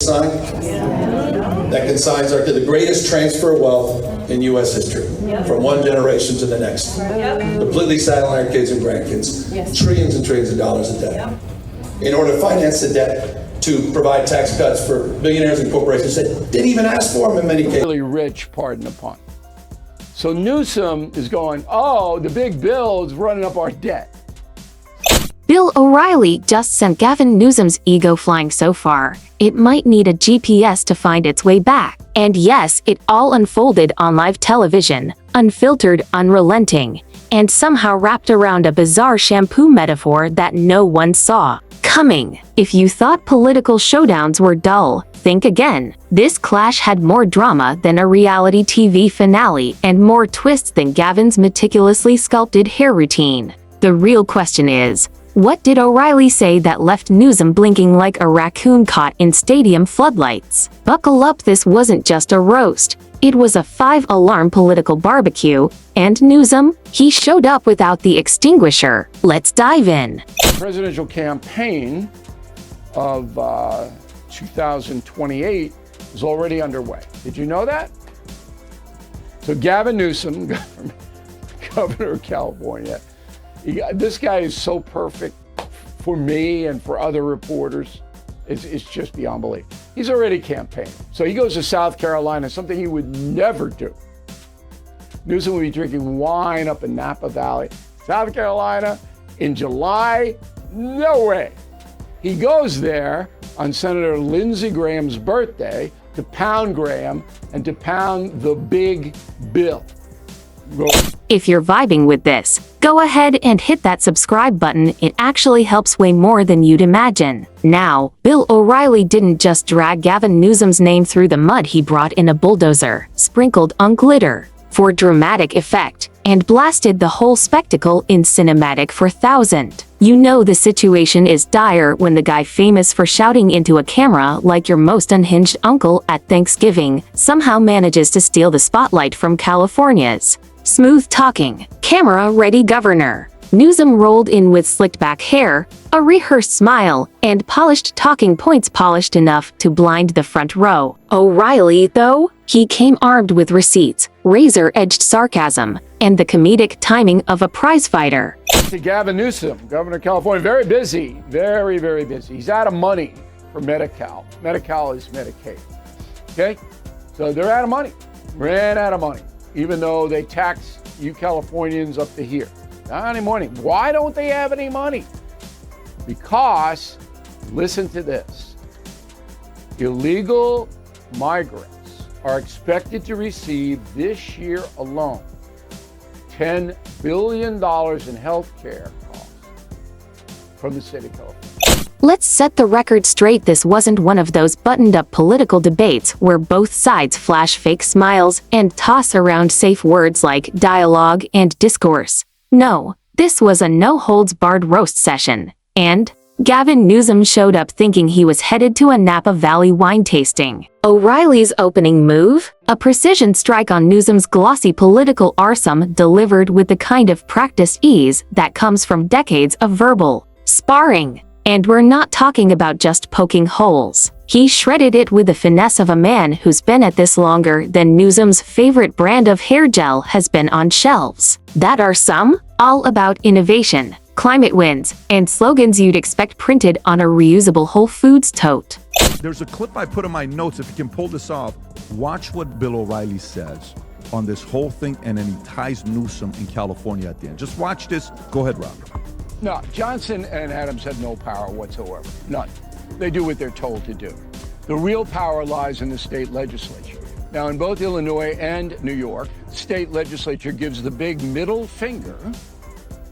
sign that consigns are to the greatest transfer of wealth in U.S. history, from one generation to the next. Completely saddling our kids and grandkids, trillions and trillions of dollars of debt. In order to finance the debt to provide tax cuts for billionaires and corporations that didn't even ask for them in many cases. Really rich, pardon the pun. So Newsom is going, oh, the big bill is running up our debt. Bill O'Reilly just sent Gavin Newsom's ego flying so far, it might need a GPS to find its way back. And yes, it all unfolded on live television, unfiltered, unrelenting, and somehow wrapped around a bizarre shampoo metaphor that no one saw coming. If you thought political showdowns were dull, think again. This clash had more drama than a reality TV finale and more twists than Gavin's meticulously sculpted hair routine. The real question is, what did O'Reilly say that left Newsom blinking like a raccoon caught in stadium floodlights? Buckle up, this wasn't just a roast. It was a 5-alarm political barbecue, and Newsom, he showed up without the extinguisher. Let's dive in. The presidential campaign of 2028 is already underway. Did you know that? So Gavin Newsom, governor of California, this guy is so perfect for me and for other reporters. It's just beyond belief. He's already campaigning. So he goes to South Carolina, something he would never do. Newsom will be drinking wine up in Napa Valley, South Carolina, in July. No way. He goes there on Senator Lindsey Graham's birthday to pound Graham and to pound the big bill. If you're vibing with this, go ahead and hit that subscribe button. It actually helps way more than you'd imagine. Now, Bill O'Reilly didn't just drag Gavin Newsom's name through the mud, he brought in a bulldozer, sprinkled on glitter for dramatic effect, and blasted the whole spectacle in cinematic 4,000. You know the situation is dire when the guy famous for shouting into a camera like your most unhinged uncle at Thanksgiving somehow manages to steal the spotlight from California's smooth-talking, camera-ready governor. Newsom rolled in with slicked-back hair, a rehearsed smile, and polished talking points polished enough to blind the front row. O'Reilly, though, he came armed with receipts, razor-edged sarcasm, and the comedic timing of a prizefighter. To Gavin Newsom, governor of California, very busy, very, very busy. He's out of money for Medi-Cal. Medi-Cal is Medicaid, okay? So they're out of money, ran out of money, even though they tax you Californians up to here. Not any money. Why don't they have any money? Because, listen to this, illegal migrants are expected to receive this year alone $10 billion in health care costs from the city of California. Let's set the record straight. This wasn't one of those buttoned-up political debates where both sides flash fake smiles and toss around safe words like dialogue and discourse. No, this was a no-holds-barred roast session. And Gavin Newsom showed up thinking he was headed to a Napa Valley wine tasting. O'Reilly's opening move? A precision strike on Newsom's glossy political arsum delivered with the kind of practiced ease that comes from decades of verbal sparring. And we're not talking about just poking holes. He shredded it with the finesse of a man who's been at this longer than Newsom's favorite brand of hair gel has been on shelves. That are some, all about innovation, climate wins, and slogans you'd expect printed on a reusable Whole Foods tote. There's a clip I put in my notes. If you can pull this off, watch what Bill O'Reilly says on this whole thing, and then he ties Newsom in California at the end. Just watch this. Go ahead, Rob. No, Johnson and Adams had no power whatsoever. None. They do what they're told to do. The real power lies in the state legislature. Now, in both Illinois and New York, state legislature gives the big middle finger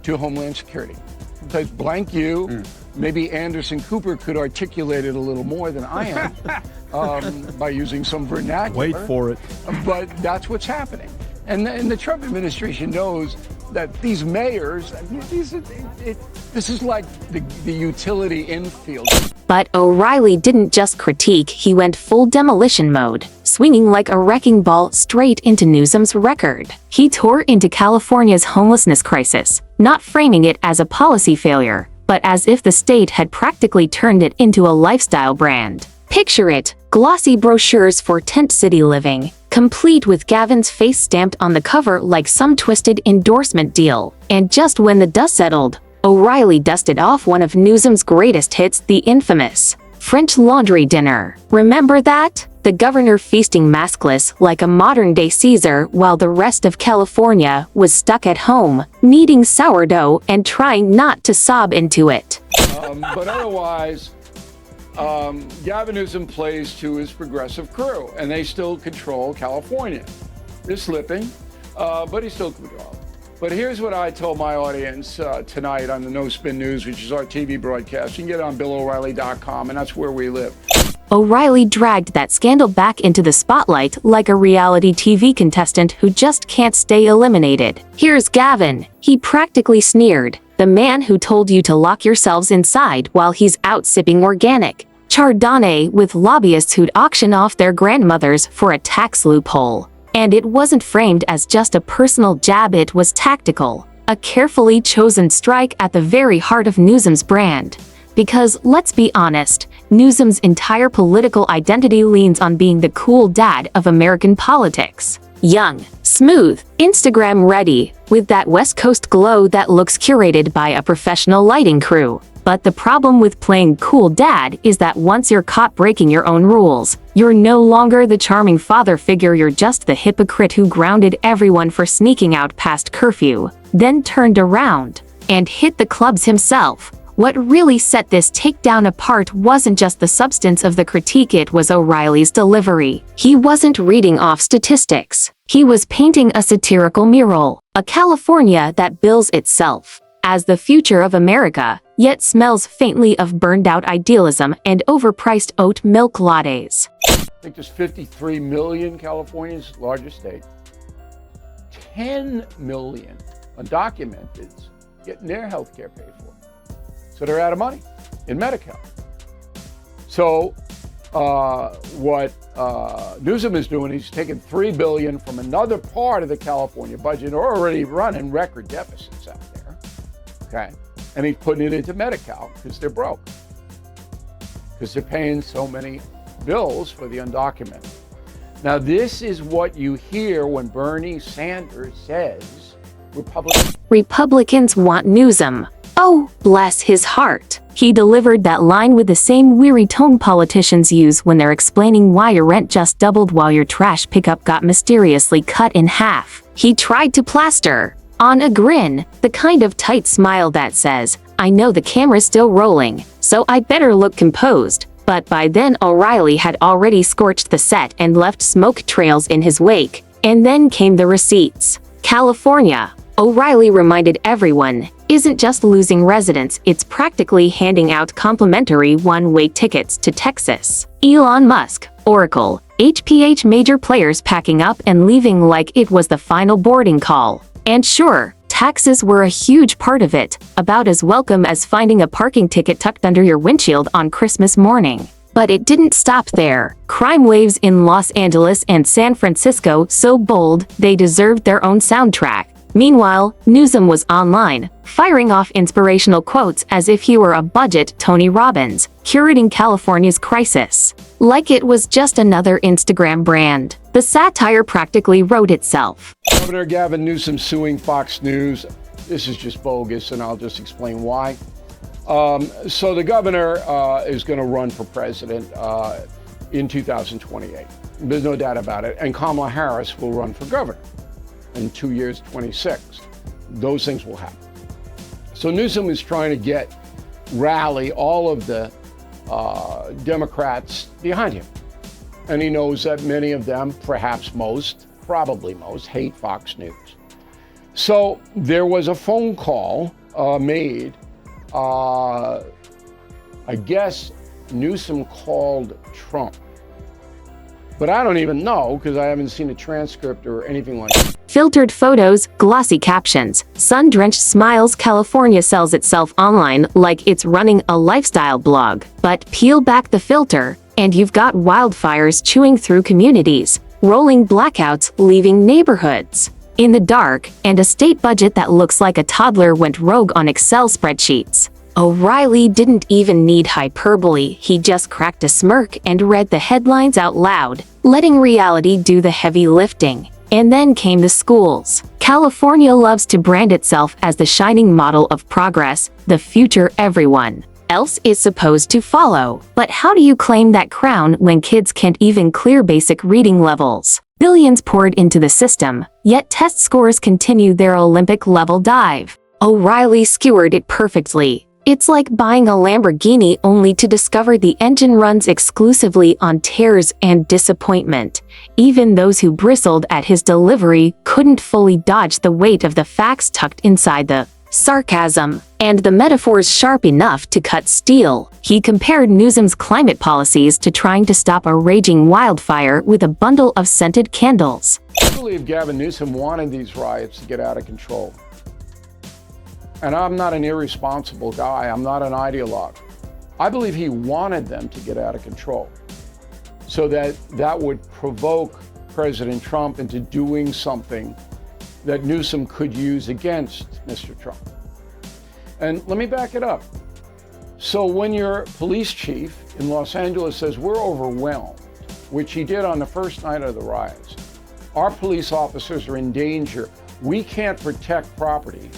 to Homeland Security. It says, blank you. Maybe Anderson Cooper could articulate it a little more than I am by using some vernacular. Wait for it. But that's what's happening. And the Trump administration knows that these mayors, this is like the utility infield. But O'Reilly didn't just critique, he went full demolition mode, swinging like a wrecking ball straight into Newsom's record. He tore into California's homelessness crisis, not framing it as a policy failure, but as if the state had practically turned it into a lifestyle brand. Picture it, glossy brochures for tent city living, complete with Gavin's face stamped on the cover like some twisted endorsement deal. And just when the dust settled, O'Reilly dusted off one of Newsom's greatest hits, the infamous French laundry dinner. Remember that? The governor feasting maskless like a modern-day Caesar while the rest of California was stuck at home, kneading sourdough and trying not to sob into it. But otherwise, Gavin Newsom plays to his progressive crew, and they still control California. They're slipping, but he still controls. But here's what I told my audience tonight on the No Spin News, which is our TV broadcast. You can get it on BillO'Reilly.com, and that's where we live. O'Reilly dragged that scandal back into the spotlight like a reality TV contestant who just can't stay eliminated. Here's Gavin. He practically sneered. The man who told you to lock yourselves inside while he's out sipping organic Chardonnay with lobbyists who'd auction off their grandmothers for a tax loophole. And it wasn't framed as just a personal jab, it was tactical. A carefully chosen strike at the very heart of Newsom's brand. Because, let's be honest, Newsom's entire political identity leans on being the cool dad of American politics. Young, smooth, Instagram-ready, with that West Coast glow that looks curated by a professional lighting crew. But the problem with playing cool dad is that once you're caught breaking your own rules, you're no longer the charming father figure, you're just the hypocrite who grounded everyone for sneaking out past curfew, then turned around and hit the clubs himself. What really set this takedown apart wasn't just the substance of the critique, it was O'Reilly's delivery. He wasn't reading off statistics. He was painting a satirical mural, a California that bills itself as the future of America, yet smells faintly of burned-out idealism and overpriced oat milk lattes. I think there's 53 million Californians, largest state. 10 million undocumented getting their health care paid for. So they're out of money in Medi-Cal. So what Newsom is doing, he's taking $3 billion from another part of the California budget, already running record deficits out there, okay? And he's putting it into Medi-Cal because they're broke, because they're paying so many bills for the undocumented. Now, this is what you hear when Bernie Sanders says Republicans want Newsom. Oh, bless his heart. He delivered that line with the same weary tone politicians use when they're explaining why your rent just doubled while your trash pickup got mysteriously cut in half. He tried to plaster on a grin, the kind of tight smile that says, I know the camera's still rolling, so I better look composed. But by then O'Reilly had already scorched the set and left smoke trails in his wake. And then came the receipts. California, O'Reilly reminded everyone, isn't just losing residents, it's practically handing out complimentary one-way tickets to Texas. Elon Musk, Oracle, HPH, major players packing up and leaving like it was the final boarding call. And sure, taxes were a huge part of it, about as welcome as finding a parking ticket tucked under your windshield on Christmas morning. But it didn't stop there. Crime waves in Los Angeles and San Francisco so bold, they deserved their own soundtrack. Meanwhile, Newsom was online, firing off inspirational quotes as if he were a budget Tony Robbins, curating California's crisis. Like it was just another Instagram brand. The satire practically wrote itself. Governor Gavin Newsom suing Fox News. This is just bogus, and I'll just explain why. So the governor is going to run for president in 2028. There's no doubt about it. And Kamala Harris will run for governor in 2 years, 26. Those things will happen. So Newsom is trying to rally all of the Democrats behind him. And he knows that many of them, perhaps most, probably most, hate Fox News. So there was a phone call made. I guess Newsom called Trump. But I don't even know because I haven't seen a transcript or anything like that. Filtered photos, glossy captions, sun-drenched smiles. California sells itself online like it's running a lifestyle blog. But peel back the filter, and you've got wildfires chewing through communities, rolling blackouts leaving neighborhoods in the dark, and a state budget that looks like a toddler went rogue on Excel spreadsheets. O'Reilly didn't even need hyperbole, he just cracked a smirk and read the headlines out loud, letting reality do the heavy lifting. And then came the schools. California loves to brand itself as the shining model of progress, the future everyone else is supposed to follow. But how do you claim that crown when kids can't even clear basic reading levels? Billions poured into the system, yet test scores continue their Olympic-level dive. O'Reilly skewered it perfectly. It's like buying a Lamborghini only to discover the engine runs exclusively on tears and disappointment. Even those who bristled at his delivery couldn't fully dodge the weight of the facts tucked inside the sarcasm, and the metaphors sharp enough to cut steel. He compared Newsom's climate policies to trying to stop a raging wildfire with a bundle of scented candles. I believe Gavin Newsom wanted these riots to get out of control. And I'm not an irresponsible guy. I'm not an ideologue. I believe he wanted them to get out of control so that would provoke President Trump into doing something that Newsom could use against Mr. Trump. And let me back it up. So when your police chief in Los Angeles says we're overwhelmed, which he did on the first night of the riots, our police officers are in danger, we can't protect property,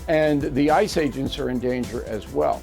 and the ICE agents are in danger as well.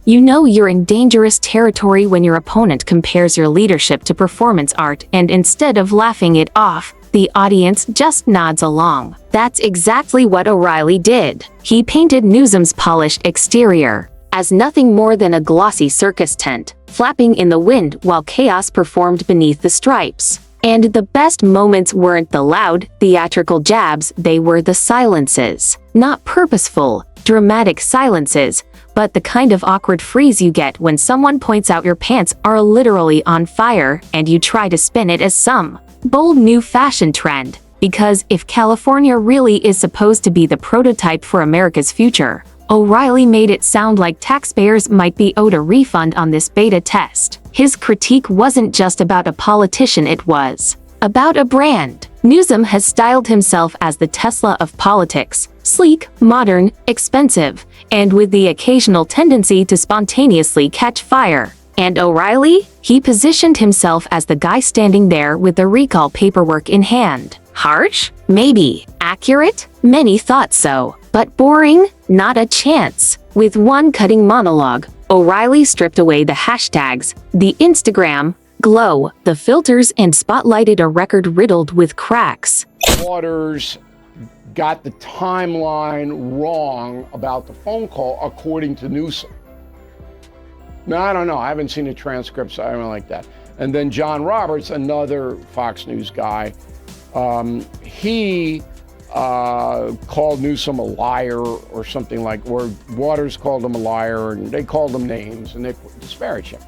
You know you're in dangerous territory when your opponent compares your leadership to performance art, and instead of laughing it off, the audience just nods along. That's exactly what O'Reilly did. He painted Newsom's polished exterior as nothing more than a glossy circus tent, flapping in the wind while chaos performed beneath the stripes. And the best moments weren't the loud, theatrical jabs, they were the silences. Not purposeful, dramatic silences, but the kind of awkward freeze you get when someone points out your pants are literally on fire and you try to spin it as some bold new fashion trend. Because if California really is supposed to be the prototype for America's future, O'Reilly made it sound like taxpayers might be owed a refund on this beta test. His critique wasn't just about a politician, it was about a brand. Newsom has styled himself as the Tesla of politics, sleek, modern, expensive, and with the occasional tendency to spontaneously catch fire. And O'Reilly? He positioned himself as the guy standing there with the recall paperwork in hand. Harsh? Maybe. Accurate? Many thought so. But boring? Not a chance. With one cutting monologue, O'Reilly stripped away the hashtags, the Instagram glow, the filters, and spotlighted a record riddled with cracks. Waters got the timeline wrong about the phone call, according to Newsom. Now, I don't know. I haven't seen the transcripts. I don't like that. And then John Roberts, another Fox News guy, he called Newsom a liar or something like, or Waters called him a liar, and they called him names and they disparaged him.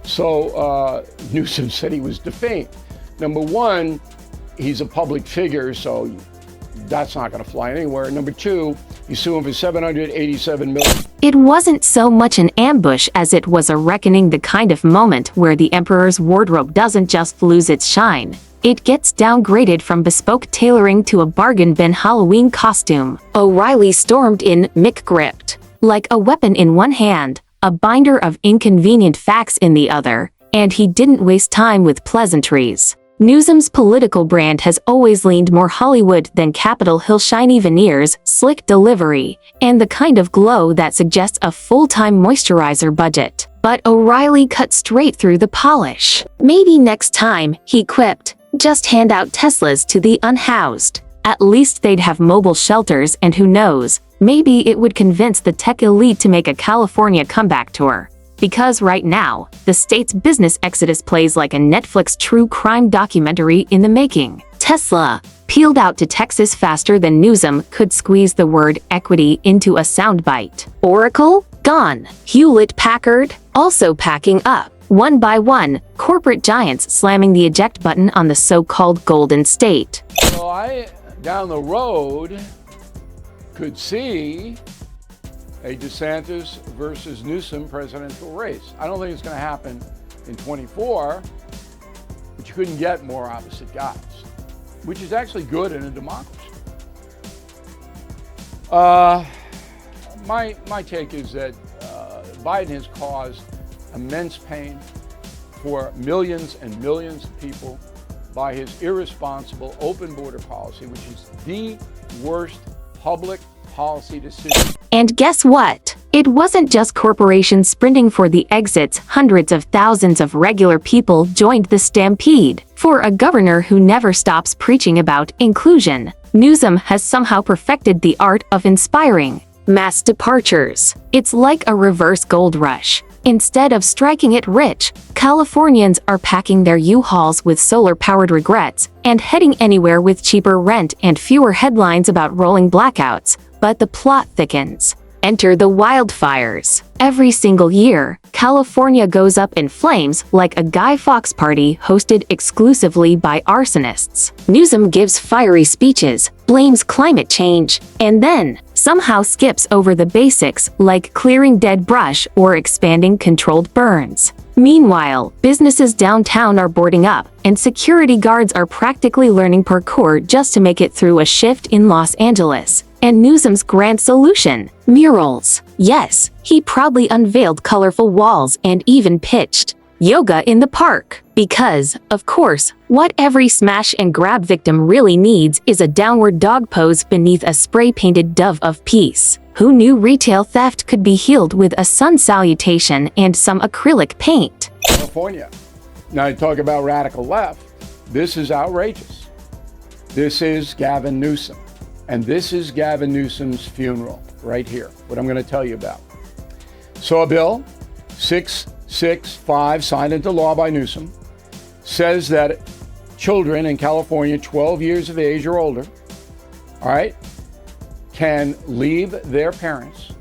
So Newsom said he was defamed. Number one, he's a public figure, so that's not going to fly anywhere. Number two, you sue him for $787 million. It wasn't so much an ambush as it was a reckoning, the kind of moment where the emperor's wardrobe doesn't just lose its shine. It gets downgraded from bespoke tailoring to a bargain bin Halloween costume. O'Reilly stormed in, mic-gripped, like a weapon in one hand, a binder of inconvenient facts in the other, and he didn't waste time with pleasantries. Newsom's political brand has always leaned more Hollywood than Capitol Hill, shiny veneers, slick delivery, and the kind of glow that suggests a full-time moisturizer budget. But O'Reilly cut straight through the polish. Maybe next time, he quipped, just hand out Teslas to the unhoused. At least they'd have mobile shelters, and who knows, maybe it would convince the tech elite to make a California comeback tour. Because right now, the state's business exodus plays like a Netflix true crime documentary in the making. Tesla peeled out to Texas faster than Newsom could squeeze the word equity into a soundbite. Oracle? Gone. Hewlett-Packard? Also packing up. One by one, corporate giants slamming the eject button on the so-called Golden State. So I, down the road, could see a DeSantis versus Newsom presidential race. I don't think it's going to happen in 24, but you couldn't get more opposite guys, which is actually good in a democracy. My take is that Biden has caused immense pain for millions and millions of people by his irresponsible open border policy, which is the worst public policy decision. And guess what? It wasn't just corporations sprinting for the exits. Hundreds of thousands of regular people joined the stampede. For a governor who never stops preaching about inclusion, Newsom has somehow perfected the art of inspiring mass departures. It's like a reverse gold rush. Instead of striking it rich, Californians are packing their U-Hauls with solar-powered regrets and heading anywhere with cheaper rent and fewer headlines about rolling blackouts. But the plot thickens. Enter the wildfires. Every single year, California goes up in flames like a Guy Fawkes party hosted exclusively by arsonists. Newsom gives fiery speeches, blames climate change, and then somehow skips over the basics like clearing dead brush or expanding controlled burns. Meanwhile, businesses downtown are boarding up, and security guards are practically learning parkour just to make it through a shift in Los Angeles. And Newsom's grand solution: murals. Yes, he proudly unveiled colorful walls and even pitched yoga in the park. Because, of course, what every smash and grab victim really needs is a downward dog pose beneath a spray-painted dove of peace. Who knew retail theft could be healed with a sun salutation and some acrylic paint? California. Now you talk about radical left. This is outrageous. This is Gavin Newsom. And this is Gavin Newsom's funeral right here, what I'm going to tell you about. So a bill, 665, signed into law by Newsom, says that children in California 12 years of age or older, all right, can leave their parents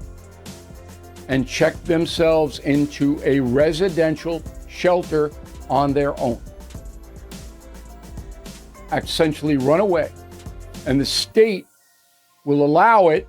and check themselves into a residential shelter on their own. Essentially run away. And the state will allow it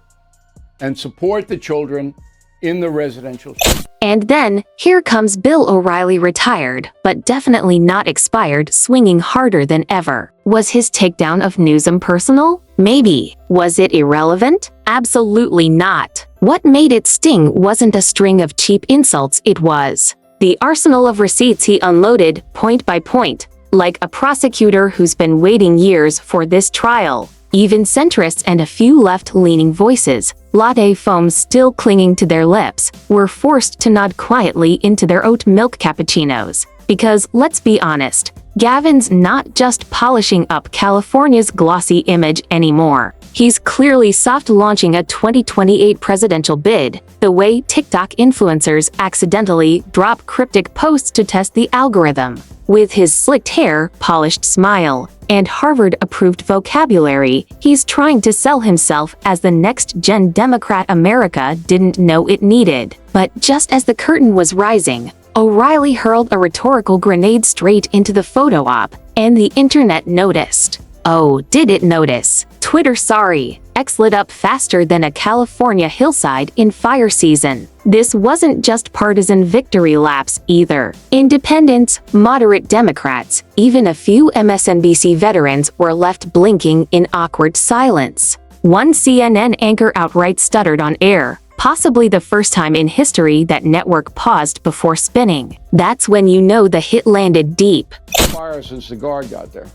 and support the children in the residential shelter. And then, here comes Bill O'Reilly, retired, but definitely not expired, swinging harder than ever. Was his takedown of Newsom personal? Maybe. Was it irrelevant? Absolutely not. What made it sting wasn't a string of cheap insults, it was the arsenal of receipts he unloaded, point by point, like a prosecutor who's been waiting years for this trial. Even centrists and a few left-leaning voices, latte foams still clinging to their lips, were forced to nod quietly into their oat milk cappuccinos. Because, let's be honest, Gavin's not just polishing up California's glossy image anymore. He's clearly soft-launching a 2028 presidential bid, the way TikTok influencers accidentally drop cryptic posts to test the algorithm. With his slicked hair, polished smile, and Harvard-approved vocabulary, he's trying to sell himself as the next-gen Democrat America didn't know it needed. But just as the curtain was rising, O'Reilly hurled a rhetorical grenade straight into the photo op, and the internet noticed. Oh, did it notice? Twitter sorry. X lit up faster than a California hillside in fire season. This wasn't just partisan victory laps either. Independents, moderate Democrats, even a few MSNBC veterans were left blinking in awkward silence. One CNN anchor outright stuttered on air, possibly the first time in history that network paused before spinning. That's when you know the hit landed deep. Fire since the guard got there.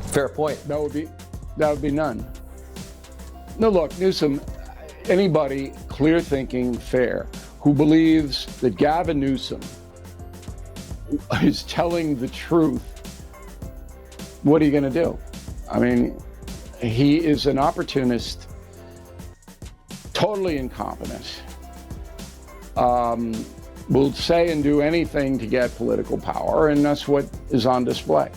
Fair point. That would be none. No, look, Newsom, anybody clear-thinking, fair, who believes that Gavin Newsom is telling the truth, what are you going to do? I mean, he is an opportunist, totally incompetent, will say and do anything to get political power, and that's what is on display.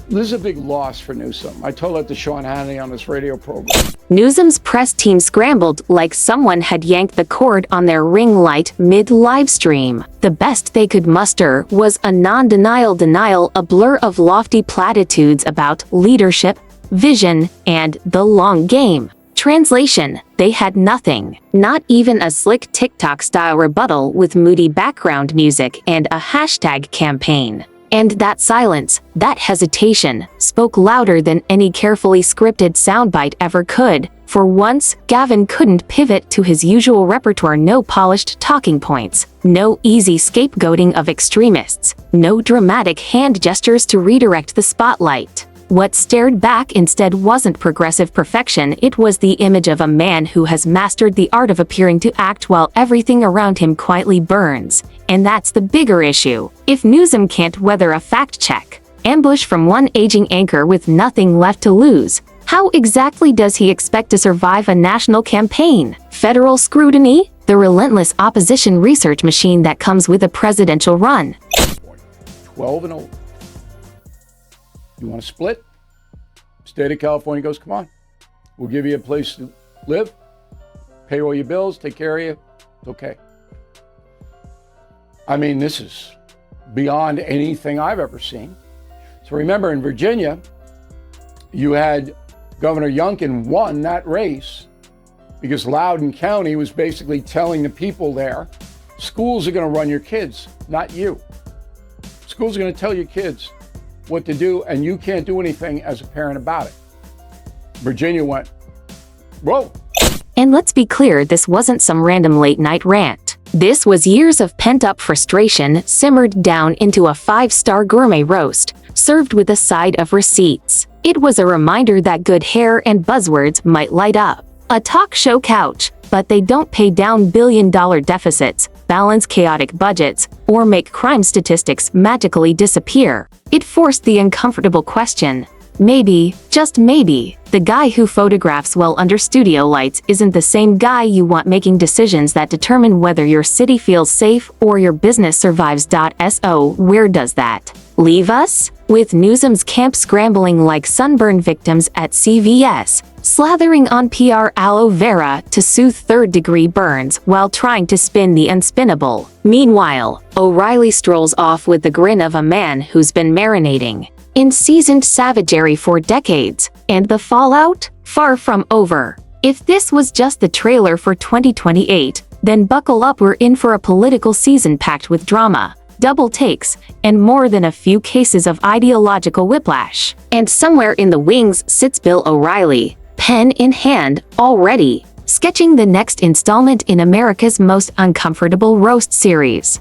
This is a big loss for Newsom. I told that to Sean Hannity on this radio program. Newsom's press team scrambled like someone had yanked the cord on their ring light mid-live stream. The best they could muster was a non-denial denial, a blur of lofty platitudes about leadership, vision, and the long game. Translation: they had nothing. Not even a slick TikTok-style rebuttal with moody background music and a hashtag campaign. And that silence, that hesitation, spoke louder than any carefully scripted soundbite ever could. For once, Gavin couldn't pivot to his usual repertoire. No polished talking points, no easy scapegoating of extremists, no dramatic hand gestures to redirect the spotlight. What stared back instead wasn't progressive perfection, it was the image of a man who has mastered the art of appearing to act while everything around him quietly burns. And that's the bigger issue. If Newsom can't weather a fact-check ambush from one aging anchor with nothing left to lose, how exactly does he expect to survive a national campaign? Federal scrutiny? The relentless opposition research machine that comes with a presidential run. 12-0. You want to split? State of California goes, come on. We'll give you a place to live, pay all your bills, take care of you. It's okay. I mean, this is beyond anything I've ever seen. So remember, in Virginia, you had Governor Youngkin won that race because Loudoun County was basically telling the people there, schools are going to run your kids, not you. Schools are going to tell your kids what to do, and you can't do anything as a parent about it. Virginia went, whoa. And let's be clear, this wasn't some random late-night rant. This was years of pent-up frustration simmered down into a 5-star gourmet roast, served with a side of receipts. It was a reminder that good hair and buzzwords might light up a talk show couch, but they don't pay down billion-dollar deficits, balance chaotic budgets, or make crime statistics magically disappear. It forced the uncomfortable question. Maybe, just maybe, the guy who photographs well under studio lights isn't the same guy you want making decisions that determine whether your city feels safe or your business survives. So where does that leave us? With Newsom's camp scrambling like sunburn victims at CVS, slathering on PR aloe vera to soothe third-degree burns while trying to spin the unspinnable. Meanwhile, O'Reilly strolls off with the grin of a man who's been marinating in seasoned savagery for decades, and the fallout? Far from over. If this was just the trailer for 2028, then buckle up, we're in for a political season packed with drama, double takes, and more than a few cases of ideological whiplash. And somewhere in the wings sits Bill O'Reilly, pen in hand, already sketching the next installment in America's most uncomfortable roast series.